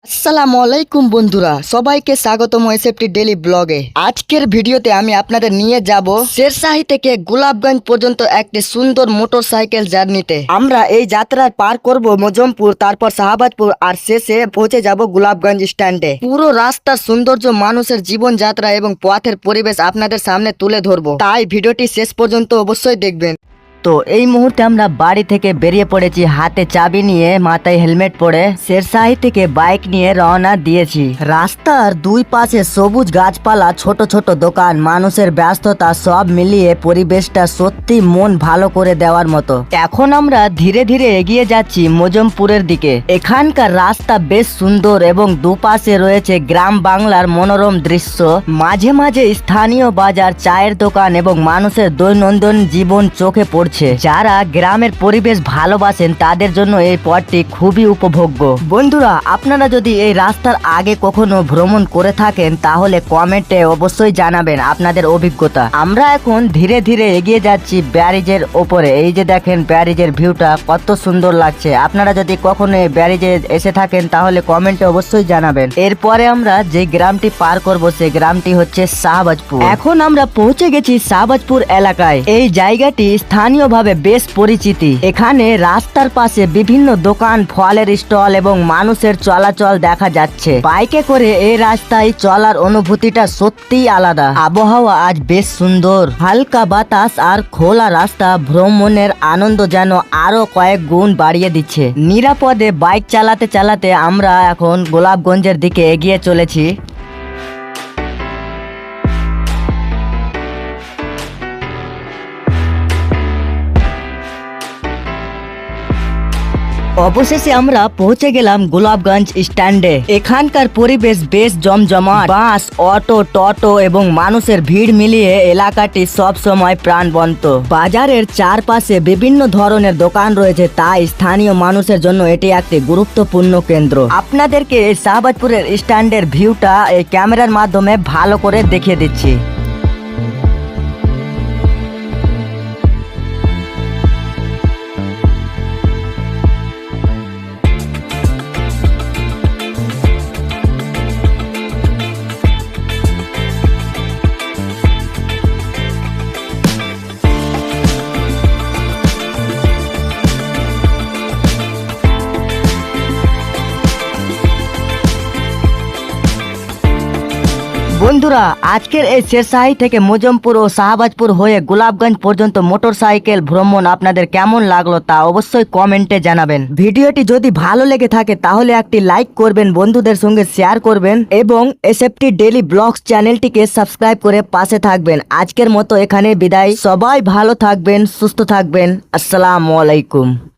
আসসালামু আলাইকুম বন্ধুরা, সবাইকে স্বাগতম এসএফটি ডেইলি ব্লগে। আজকের ভিডিওতে আমি আপনাদের নিয়ে যাব শেরশাহী থেকে গোলাপগঞ্জ পর্যন্ত একটি সুন্দর মোটরসাইকেল জার্নিতে। আমরা এই যাত্রার পার করব মজমপুর, তারপর শাহবাজপুর আর শেষে পৌঁছে যাব গোলাপগঞ্জ স্ট্যান্ডে। পুরো রাস্তার সৌন্দর্য, মানুষের জীবনযাত্রা এবং পথের পরিবেশ আপনাদের সামনে তুলে ধরবো, তাই ভিডিওটি শেষ পর্যন্ত অবশ্যই দেখবেন। তো এই মুহূর্তে আমরা বাড়ি থেকে বেরিয়ে পড়েছি, হাতে চাবি নিয়ে, মাথায় হেলমেট পরে শেরশাহী থেকে বাইক নিয়ে রওনা দিয়েছি। রাস্তার দুই পাশে সবুজ গাছপালা, ছোট ছোট দোকান, মানুষের ব্যস্ততা, সব মিলিয়ে পরিবেশটা সত্যি মন ভালো করে দেওয়ার মতো। এখন আমরা ধীরে ধীরে এগিয়ে যাচ্ছি মজমপুরের দিকে। এখানকার রাস্তা বেশ সুন্দর এবং দুপাশে রয়েছে গ্রাম বাংলার মনোরম দৃশ্য। মাঝে মাঝে স্থানীয় বাজার, চায়ের দোকান এবং মানুষের দৈনন্দিন জীবন চোখে পড়ছে। যারা গ্রামের পরিবেশ ভালোবাসেন তাদের জন্য এই পথটি খুবই উপভোগ্য। বন্ধুরা, আপনারা যদি এই রাস্তার আগে কখনো ভ্রমণ করে থাকেন তাহলে কমেন্টে অবশ্যই জানাবেন আপনাদের অভিজ্ঞতা। আমরা এখন ধীরে ধীরে এগিয়ে যাচ্ছি ব্যারিজের ওপরে। এই যে দেখেন ব্যারিজের ভিউটা কত সুন্দর লাগছে। আপনারা যদি কখনো এই ব্যারিজে এসে থাকেন তাহলে কমেন্টে অবশ্যই জানাবেন। এরপরে আমরা যে গ্রামটি পার করব সেই গ্রামটি হচ্ছে শাহবাজপুর। এখন আমরা পৌঁছে গেছি শাহবাজপুর এলাকায়। এই জায়গাটি স্থানীয়ভাবে বেশ পরিচিতি। এখানে রাস্তার পাশে বিভিন্ন দোকান, ফলের স্টল এবং মানুষের চলাচল দেখা যাচ্ছে। বাইকে করে এই রাস্তায় চলার অনুভূতিটা সত্যিই আলাদা। আবহাওয়া আজ বেশ সুন্দর, হালকা বাতাস আর খোলা রাস্তা ভ্রমণের আনন্দ যেন আরো কয়েক গুণ বাড়িয়ে দিচ্ছে। নিরাপদে বাইক চালাতে চালাতে আমরা এখন গোলাপগঞ্জের দিকে এগিয়ে চলেছি। অবশেষে আমরা পৌঁছে গেলাম গোলাপগঞ্জ স্ট্যান্ডে। এখানকার পরিবেশ বেশ জমজমাট। বাস, অটো, টোটো এবং মানুষের ভিড় মিলিয়ে এলাকাটি সব সময় প্রাণবন্ত। বাজারের চারপাশে বিভিন্ন ধরনের দোকান রয়েছে, তাই স্থানীয় মানুষের জন্য এটি একটি গুরুত্বপূর্ণ কেন্দ্র। আপনাদেরকে এই শাহবাজপুরের স্ট্যান্ডের ভিউটা এই ক্যামেরার মাধ্যমে ভালো করে দেখিয়ে দিচ্ছি। বন্ধুরা, আজকের এই শেরশাহী থেকে মজমপুর ও শাহবাজপুর হয়ে গোলাপগঞ্জ পর্যন্ত মোটরসাইকেল ভ্রমণ আপনাদের কেমন লাগলো তা অবশ্যই কমেন্টে জানাবেন। ভিডিওটি যদি ভালো লেগে থাকে তাহলে একটি লাইক করবেন, বন্ধুদের সঙ্গে শেয়ার করবেন এবং এসএফটি ডেইলি ব্লগস চ্যানেলটিকে সাবস্ক্রাইব করে পাশে থাকবেন। আজকের মতো এখানে বিদায়। সবাই ভালো থাকবেন, সুস্থ থাকবেন। আসসালামু আলাইকুম।